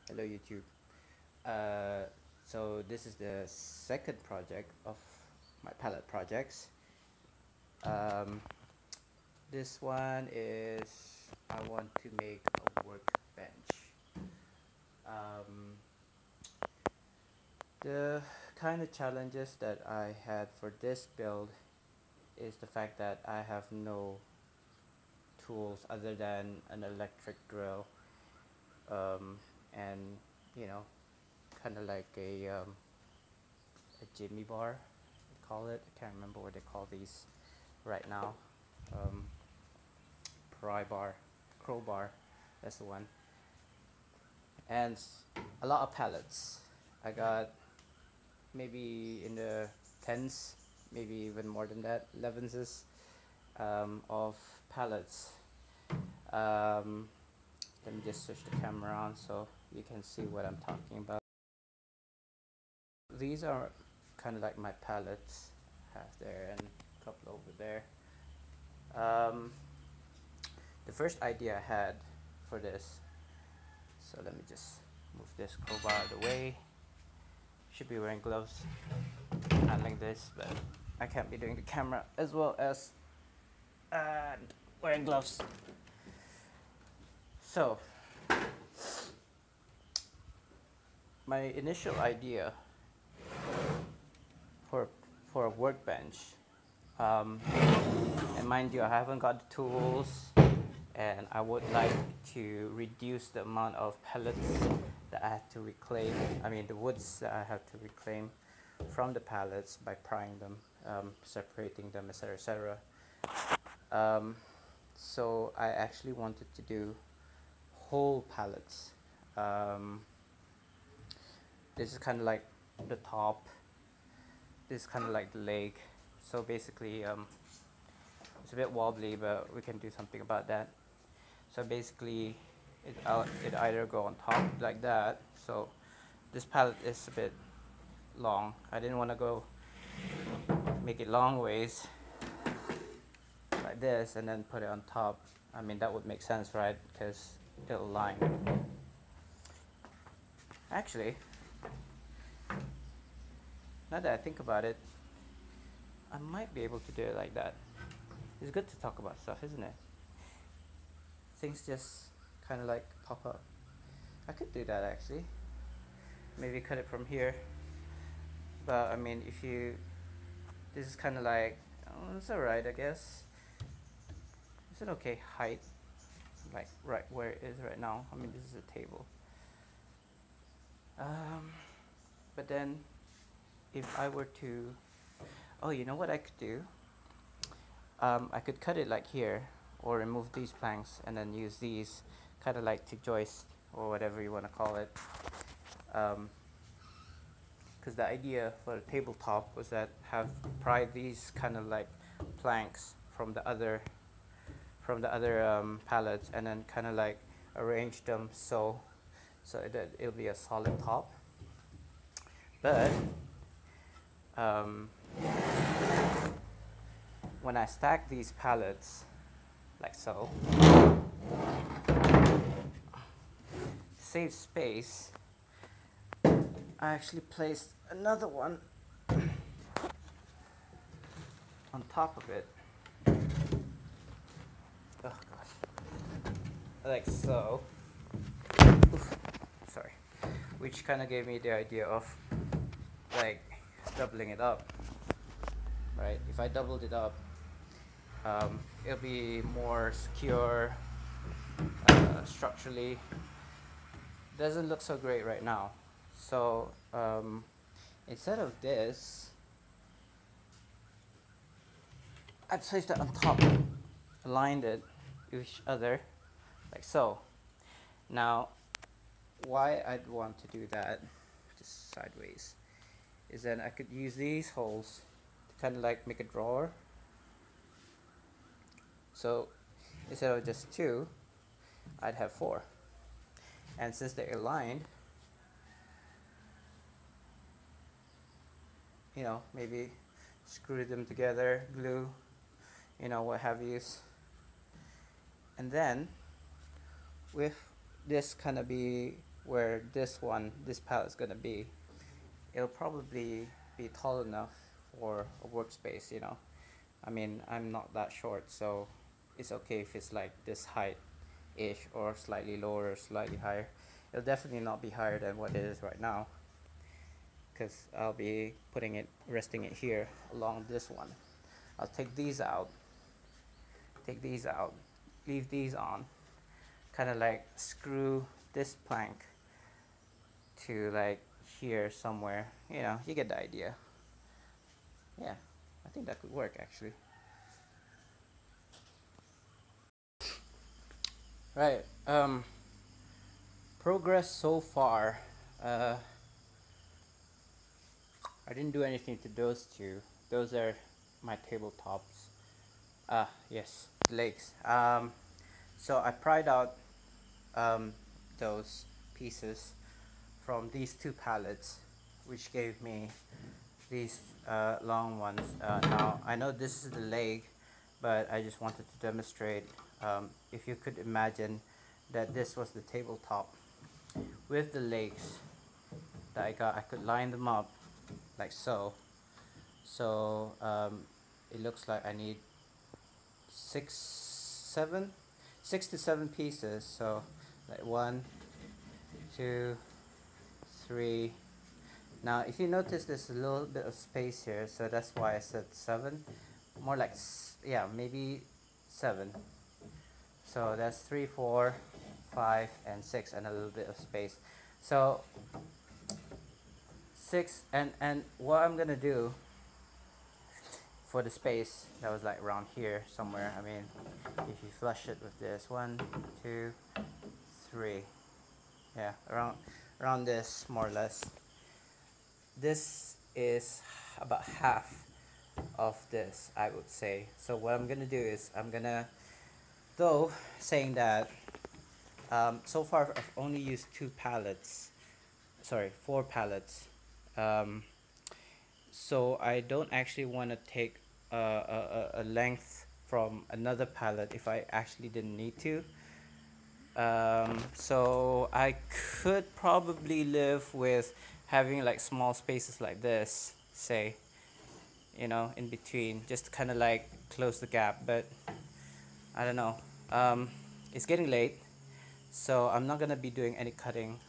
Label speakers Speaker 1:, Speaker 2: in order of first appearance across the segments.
Speaker 1: Hello YouTube. Uh, so this is the second project of my palette projects. Um, this one is I want to make a workbench. Um, the kind of challenges that I had for this build is the fact that I have no tools other than an electric drill, and you know, kind of like a jimmy bar, they call it. I can't remember what they call these right now. Um, pry bar, crowbar, that's the one. And a lot of pallets. I got maybe in the tens, maybe even more than that, 11s of pallets. Um, let me just switch the camera on so you can see what I'm talking about. These are kind of like my pallets, half there and a couple over there. The first idea I had for this, so let me just move this crowbar out of the way. Should be wearing gloves handling this, but I can't be doing the camera as well as and wearing gloves. So my initial idea for a workbench, and mind you, I haven't got the tools, and I would like to reduce the amount of pellets that I have to reclaim, the woods that I have to reclaim from the pallets by prying them, separating them, etc., etc. So I actually wanted to do whole pallets. This is kind of like the top, this is kind of like the leg. So basically it's a bit wobbly, but we can do something about that. So basically it either go on top like that. So this pallet is a bit long. I didn't want to go make it long ways like this and then put it on top. That would make sense, right? Because it'll line. Actually, now that I think about it, I might be able to do it like that. It's good to talk about stuff, isn't it? Things just kind of like pop up. I could do that actually. Maybe cut it from here. But if you, this is kind of like, oh, it's alright, I guess. It's an okay height, like right where it is right now. This is a table. But then, if I were to, oh, you know what I could do? I could cut it like here, or remove these planks and then use these kind of like to joist or whatever you want to call it. Because the idea for the tabletop was that have pry these kind of like planks from the other pallets and then kind of like arrange them so that it'll be a solid top. But when I stack these pallets like so, to save space, I actually placed another one on top of it. Oh gosh, like so. Oof, sorry. Which kind of gave me the idea of like doubling it up, right? If I doubled it up, it'll be more secure. Structurally, doesn't look so great right now. So instead of this, I placed it on top, aligned it with each other like so. Now, why I'd want to do that, just sideways, is then I could use these holes to kind of like make a drawer. So instead of just 2, I'd have 4. And since they're aligned, maybe screw them together, glue, what have you. And then with this kind of be where this pallet is gonna be, it'll probably be tall enough for a workspace, you know. I mean, I'm not that short, so it's okay if it's like this height ish, or slightly lower or slightly higher. It'll definitely not be higher than what it is right now, because I'll be resting it here along this one. I'll take these out, leave these on, kind of like screw this plank to like here somewhere. You know, you get the idea. Yeah, I think that could work actually. Right, progress so far. I didn't do anything to those two. Those are my tabletops. Yes, legs. So I pried out those pieces from these two pallets, which gave me these long ones. Now I know this is the leg, but I just wanted to demonstrate. If you could imagine that this was the tabletop with the legs that I got, I could line them up like so. So it looks like I need 6 to 7 pieces. So like 1, 2, 3. Now if you notice, there's a little bit of space here, so that's why I said 7. More like, yeah, maybe 7. So that's 3, 4, 5, and 6, and a little bit of space. So 6, and what I'm gonna do for the space that was like around here somewhere. I mean, if you flush it with this, 1, 2, 3, yeah, around this, more or less. This is about half of this, I would say. So what I'm gonna do is though saying that so far I've only used 4 pallets. So I don't actually want to take a length from another pallet if I actually didn't need to. So I could probably live with having like small spaces like this, say, you know, in between, just to kind of like close the gap. But I don't know. It's getting late, so I'm not gonna be doing any cutting.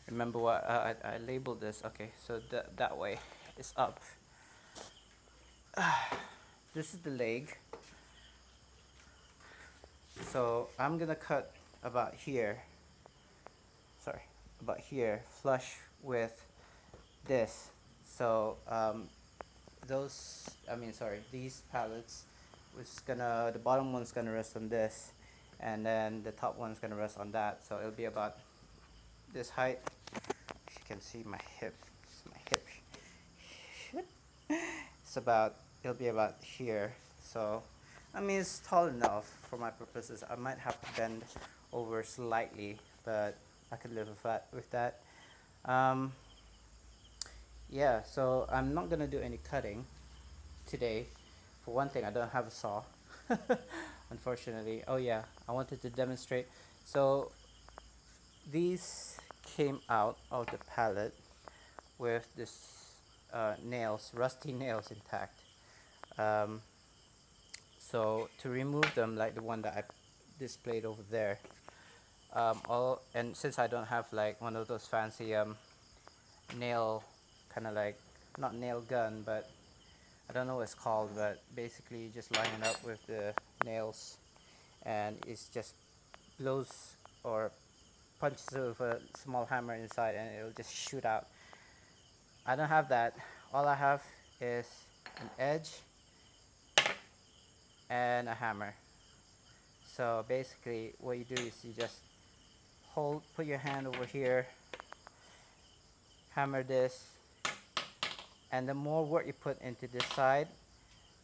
Speaker 1: Remember what I labeled this? Okay, so that way is up. This is the leg. So I'm gonna cut about here. About here, flush with this. So these pallets the bottom one's gonna rest on this, and then the top one's gonna rest on that. So it'll be about this height. If you can see my hip, it'll be about here. So I mean, it's tall enough for my purposes. I might have to bend over slightly, but I could live with that. Yeah, so I'm not gonna do any cutting today. For one thing, I don't have a saw, unfortunately. Oh yeah, I wanted to demonstrate. So these came out of the pallet with this rusty nails intact. So to remove them, like the one that I displayed over there, and since I don't have like one of those fancy nail, kind of like, not nail gun, but I don't know what it's called, but basically you just line it up with the nails, and it's just blows or punches with a small hammer inside, and it'll just shoot out. I don't have that. All I have is an edge and a hammer. So basically what you do is you just put your hand over here, hammer this, and the more work you put into this side,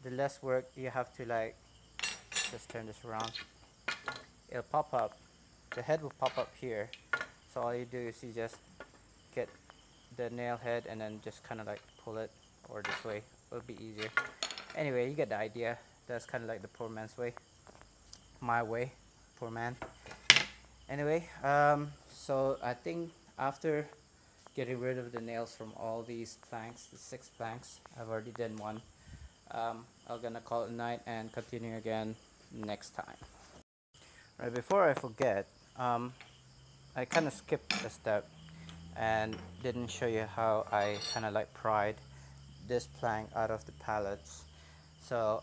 Speaker 1: the less work you have to, like, just turn this around. It'll pop up. The head will pop up here. So all you do is you just get the nail head and then just kind of like pull it, or this way. It'll be easier. Anyway, you get the idea. That's kind of like the poor man's way. My way, poor man. Anyway, so I think after getting rid of the nails from all these planks, the 6 planks, I've already done one. I'm gonna call it a night and continue again next time. Right before I forget, I kind of skipped a step and didn't show you how I kind of like pried this plank out of the pallets. So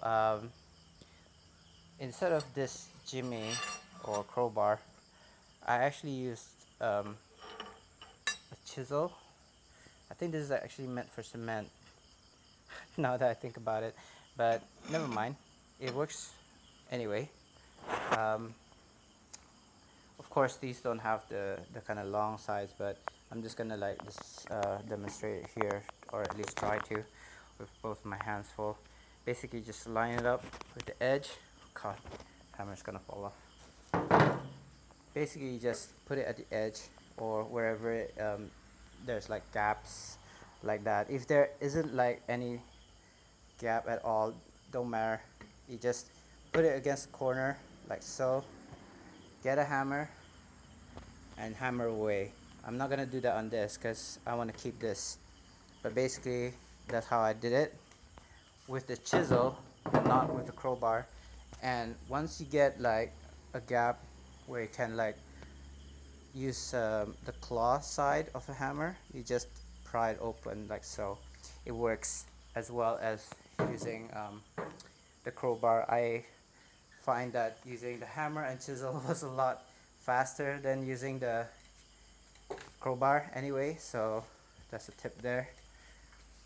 Speaker 1: instead of this jimmy or crowbar, I actually used a chisel. I think this is actually meant for cement now that I think about it, but never mind, it works anyway. um, of course these don't have the kind of long sides, but I'm just gonna like just demonstrate it here, or at least try to, with both my hands full. Basically just line it up with the edge. God, hammer's gonna fall off. Basically you just put it at the edge or wherever there's like gaps like that. If there isn't like any gap at all, don't matter, you just put it against the corner like so, get a hammer and hammer away. I'm not gonna do that on this because I want to keep this, but basically that's how I did it with the chisel and not with the crowbar. And once you get like a gap where you can like use the claw side of a hammer, you just pry it open like so. It works as well as using the crowbar. I find that using the hammer and chisel was a lot faster than using the crowbar anyway, so that's a tip there.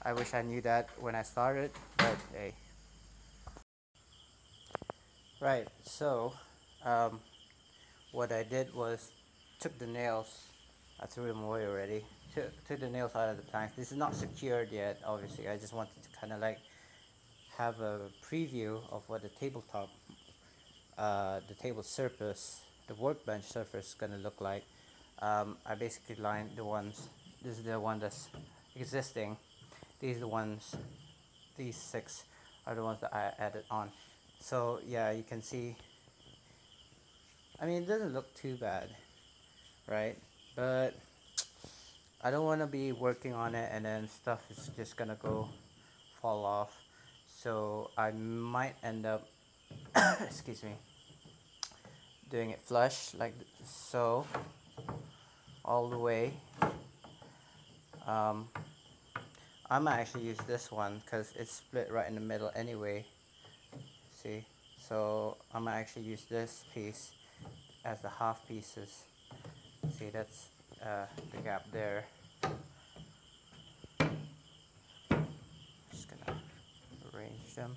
Speaker 1: I wish I knew that when I started, but hey. Right, so um, what I did was took the nails, I threw them away already, took the nails out of the plank. This is not secured yet, obviously. I just wanted to kind of like have a preview of what the tabletop, the table surface, the workbench surface is going to look like. I basically lined the ones, this is the one that's existing, these are the ones, these 6 are the ones that I added on. So yeah, you can see, I mean it doesn't look too bad, right? But I don't want to be working on it and then stuff is just gonna go fall off. So I might end up excuse me, doing it flush like so all the way. I might actually use this one because it's split right in the middle anyway, see? So I might actually use this piece as the half pieces. See, that's the gap there. Just gonna arrange them.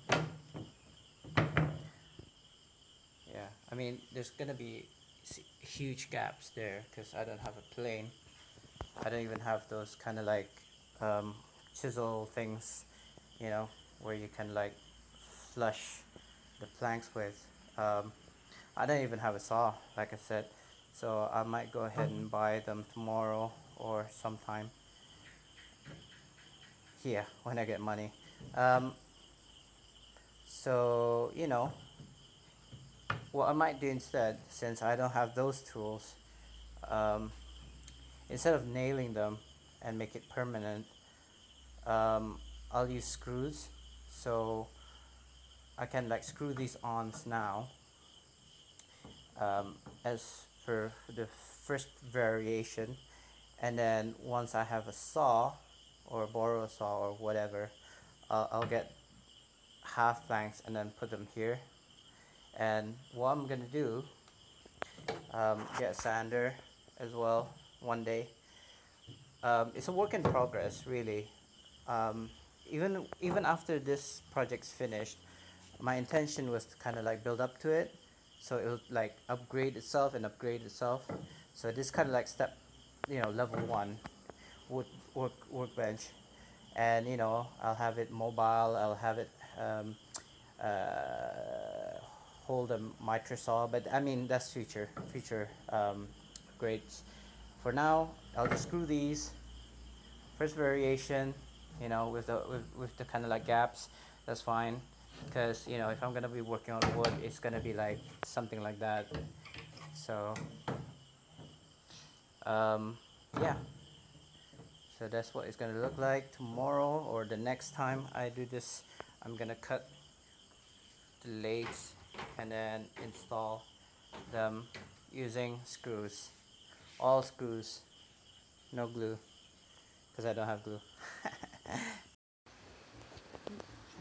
Speaker 1: Yeah, I mean there's gonna be huge gaps there because I don't have a plane. I don't even have those kind of like chisel things, you know, where you can like flush the planks with. I don't even have a saw, like I said, so I might go ahead and buy them tomorrow or sometime here when I get money. So you know what I might do instead, since I don't have those tools, um, instead of nailing them and make it permanent, I'll use screws. So I can like screw these on now, as for the first variation, and then once I have a saw or borrow a saw or whatever, I'll get half planks and then put them here. And what I'm gonna do, get a sander as well one day. It's a work in progress, really. um, even after this project's finished, my intention was to kind of like build up to it, so it would like upgrade itself and upgrade itself. So this kind of like step, you know, level 1 wood workbench, and you know I'll have it mobile. I'll have it uh, hold a miter saw, but I mean that's future grades. For now, I'll just screw these. First variation, you know, with the kind of like gaps, that's fine, because you know if I'm gonna be working on wood, it's gonna be like something like that. So yeah, so that's what it's gonna look like tomorrow, or the next time I do this. I'm gonna cut the legs and then install them using screws, all screws, no glue, because I don't have glue. Should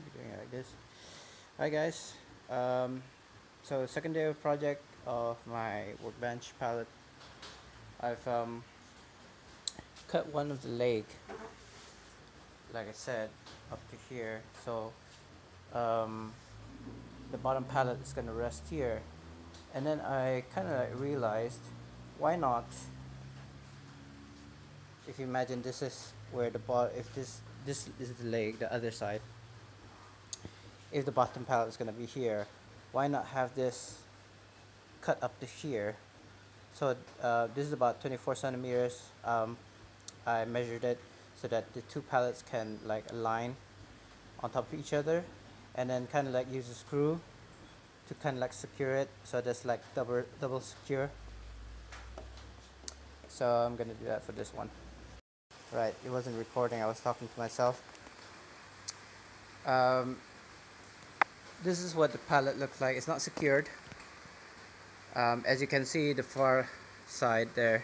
Speaker 1: be doing it like this. Hi guys, so second day of project of my workbench pallet. I've cut one of the leg, like I said, up to here, so um, the bottom pallet is gonna rest here. And then I kind of realized, why not, if you imagine this is where the bottom, if this is the leg, the other side, if the bottom pallet is gonna be here, why not have this cut up to here? So this is about 24 centimeters. I measured it so that the two pallets can like align on top of each other, and then kind of like use a screw to kind of like secure it, so that's like double secure. So I'm gonna do that for this one. Right, it wasn't recording, I was talking to myself. This is what the pallet looks like. It's not secured. As you can see, the far side there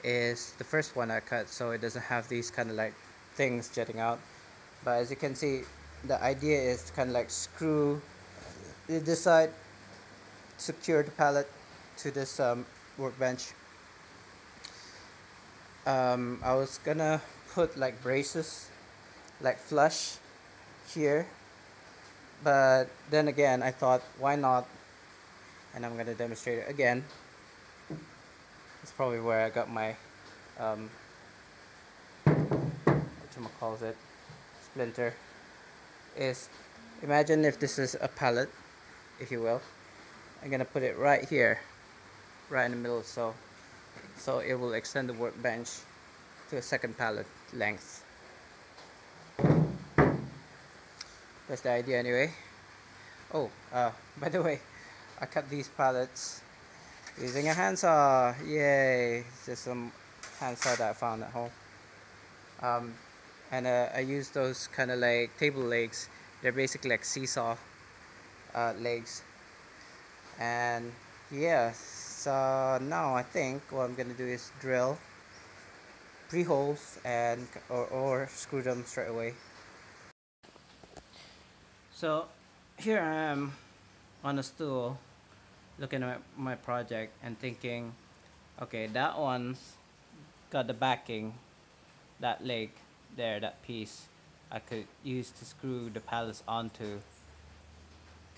Speaker 1: is the first one I cut, so it doesn't have these kind of like things jutting out. But as you can see, the idea is to kind of like screw this side, secure the pallet to this workbench. I was gonna put like braces, like flush here, but then again I thought, why not? And I'm gonna demonstrate it again. It's probably where I got my what calls it, splinter. Is, imagine if this is a pallet, if you will. I'm gonna put it right here, right in the middle, so it will extend the workbench to a second pallet length. That's the idea anyway. Oh, by the way, I cut these pallets using a handsaw. Yay! Just some handsaw that I found at home. And I use those kind of like table legs. They're basically like seesaw legs. And yeah, so now I think what I'm gonna do is drill pre-holes and or screw them straight away. So here I am on a stool looking at my project and thinking, okay, that one's got the backing, that leg there, that piece I could use to screw the pallets onto,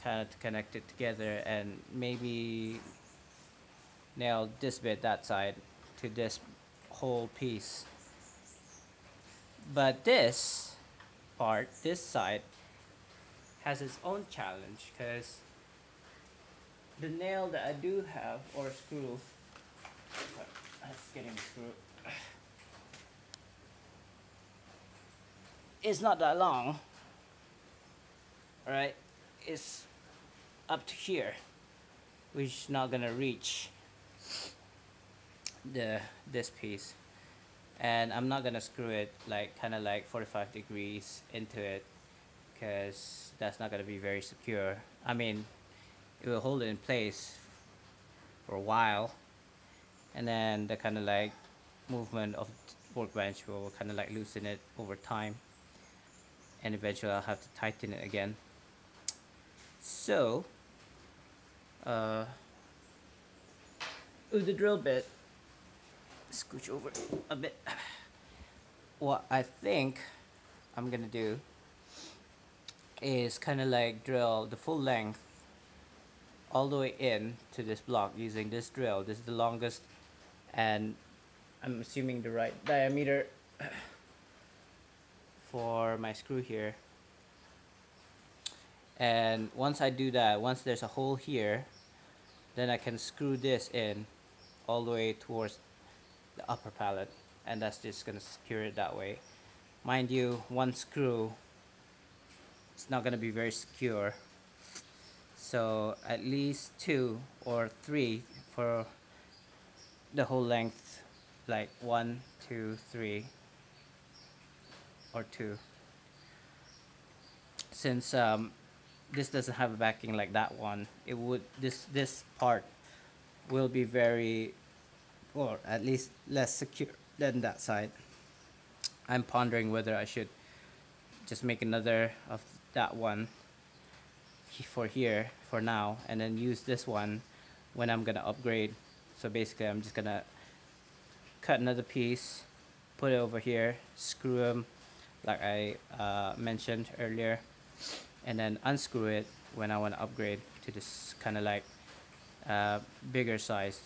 Speaker 1: kind of to connect it together, and maybe nail this bit, that side, to this whole piece. But this part, this side, has its own challenge, because the nail that I do have, or screw, that's getting the screw, is not that long. Alright, it's up to here, which is not gonna reach this piece, and I'm not gonna screw it like kind of like 45 degrees into it, because that's not gonna be very secure. I mean, it will hold it in place for a while, and then the kind of like movement of the workbench will kind of like loosen it over time, and eventually I'll have to tighten it again. So with the drill bit, scooch over a bit, what I think I'm gonna do is kind of like drill the full length all the way in to this block using this drill. This is the longest, and I'm assuming the right diameter for my screw here. And once I do that, once there's a hole here, then I can screw this in all the way towards the upper pallet, and that's just gonna secure it that way. Mind you, one screw, it's not gonna be very secure, so at least 2 or 3 for the whole length like 1, 2, 3, or 2. Since this doesn't have a backing like that one, it would this part will be very, or at least less secure than that side. I'm pondering whether I should just make another of that one for here for now, and then use this one when I'm gonna upgrade. So basically I'm just gonna cut another piece, put it over here, screw them like I mentioned earlier, and then unscrew it when I want to upgrade to this kind of like bigger size.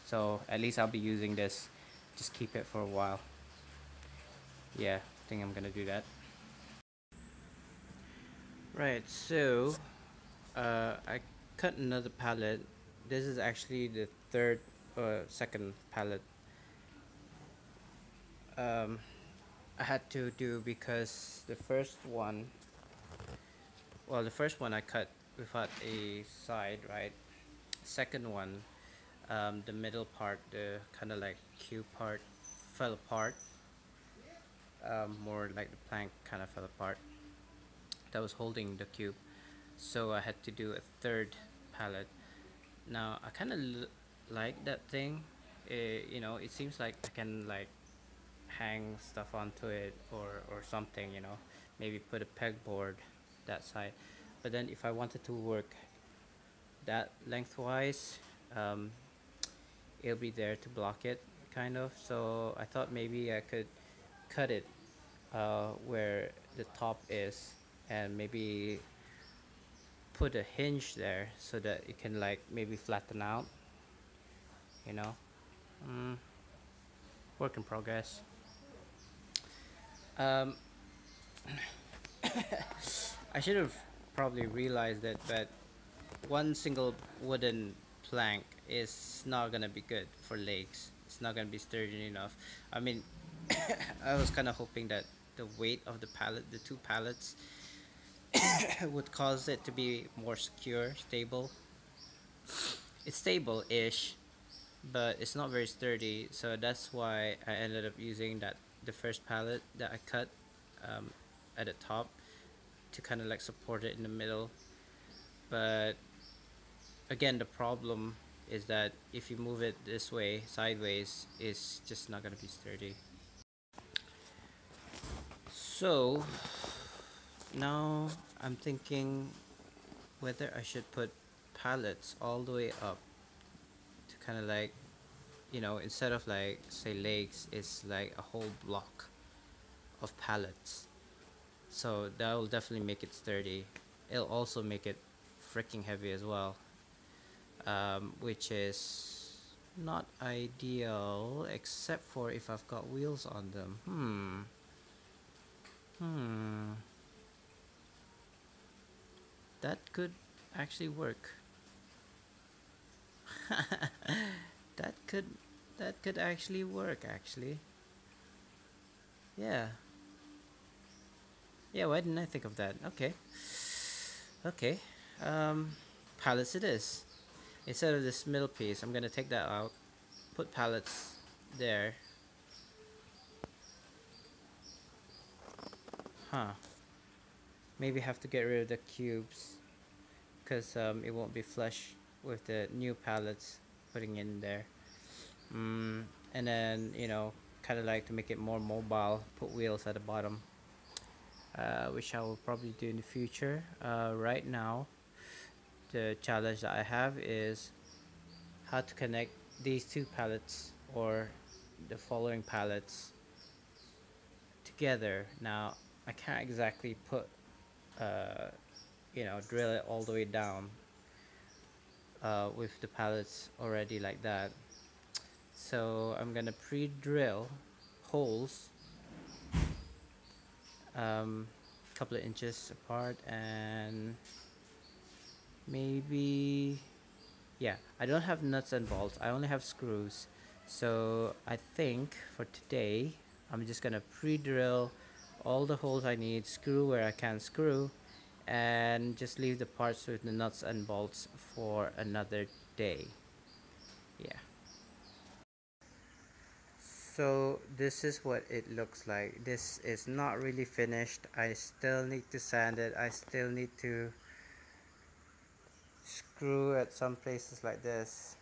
Speaker 1: So at least I'll be using this, just keep it for a while. Yeah, I think I'm gonna do that. Right, so I cut another pallet. This is actually the second pallet I had to do, because the first one, well, the first one I cut without a side, right? Second one, the middle part, the kind of like cube part, fell apart. More like the plank kind of fell apart that was holding the cube. So I had to do a third pallet. Now I kind of like that thing. You know, it seems like I can like hang stuff onto it, or something, you know, maybe put a pegboard that side. But then if I wanted to work that lengthwise, it'll be there to block it, kind of. So I thought maybe I could cut it where the top is, and maybe put a hinge there so that it can like maybe flatten out, you know. Work in progress. um, I should have probably realized it, but one single wooden plank is not gonna be good for legs. It's not gonna be sturdy enough. I mean, I was kind of hoping that the weight of the pallet, the two pallets, would cause it to be more secure, stable. It's stable-ish, but it's not very sturdy. So that's why I ended up using the first pallet that I cut at the top to kind of like support it in the middle. But again, the problem is that if you move it this way, sideways, it's just not gonna be sturdy. So now I'm thinking whether I should put pallets all the way up to kind of like, you know, instead of like say legs, it's like a whole block of pallets. So that will definitely make it sturdy. It'll also make it freaking heavy as well, which is not ideal, except for if I've got wheels on them. That could actually work. that could that could actually work, actually. Yeah. Yeah, why didn't I think of that? Okay. Okay. Pallets it is. Instead of this middle piece, I'm gonna take that out, put pallets there. Maybe have to get rid of the cubes, because it won't be flush with the new pallets putting in there. And then, you know, kind of like to make it more mobile, put wheels at the bottom, which I will probably do in the future. Right now, the challenge that I have is how to connect these two pallets, or the following pallets, together. Now I can't exactly put you know, drill it all the way down with the pallets already like that. So I'm gonna pre-drill holes a couple of inches apart, and maybe, yeah, I don't have nuts and bolts, I only have screws. So I think for today I'm just gonna pre-drill all the holes I need, screw where I can screw, and just leave the parts with the nuts and bolts for another day. Yeah. So this is what it looks like. This is not really finished. I still need to sand it. I still need to screw at some places like this.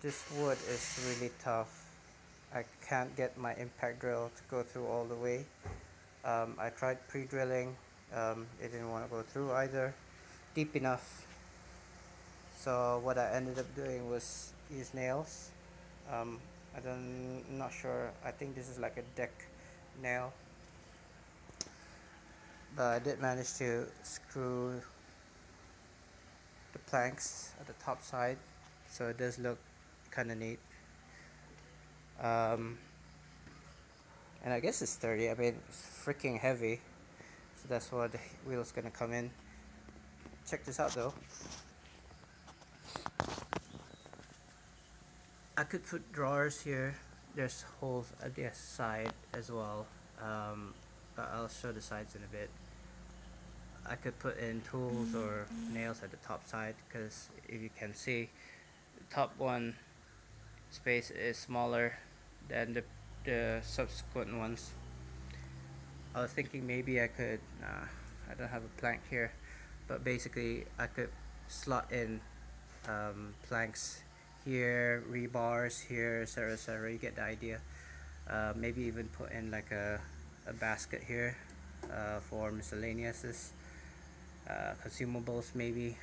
Speaker 1: This wood is really tough. I can't get my impact drill to go through all the way. I tried pre-drilling. It didn't want to go through either deep enough. So what I ended up doing was use nails. I'm not sure. I think this is like a deck nail. But I did manage to screw the planks at the top side, so it does look kind of neat. And I guess it's sturdy. I mean, it's freaking heavy, so that's why the wheel's gonna come in. Check this out though. I could put drawers here. There's holes at the side as well, but I'll show the sides in a bit. I could put in tools or nails at the top side, because if you can see, the top one space is smaller than the subsequent ones. I was thinking maybe I could, I don't have a plank here, but basically I could slot in planks here, rebars here, etc. You get the idea. Maybe even put in like a basket here for miscellaneous consumables maybe.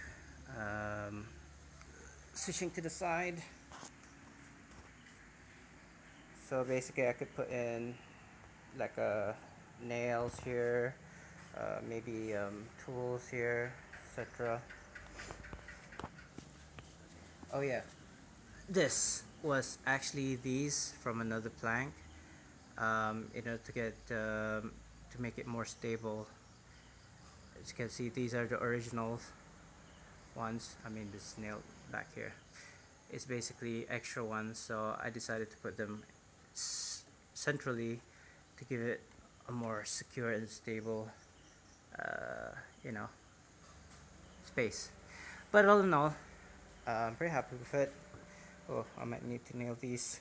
Speaker 1: Switching to the side, so basically I could put in like nails here, maybe tools here, etc. Oh yeah, this was actually these from another plank, in order to get to make it more stable. As you can see, these are the original ones. I mean, this nail back here is basically extra ones, so I decided to put them centrally to give it a more secure and stable you know, space. But all in all, I'm pretty happy with it. Oh, I might need to nail these.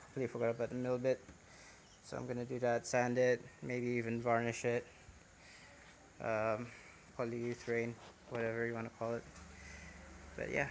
Speaker 1: Completely forgot about the middle bit, so I'm gonna do that. Sand it, maybe even varnish it, polyurethane, whatever you want to call it. But yeah,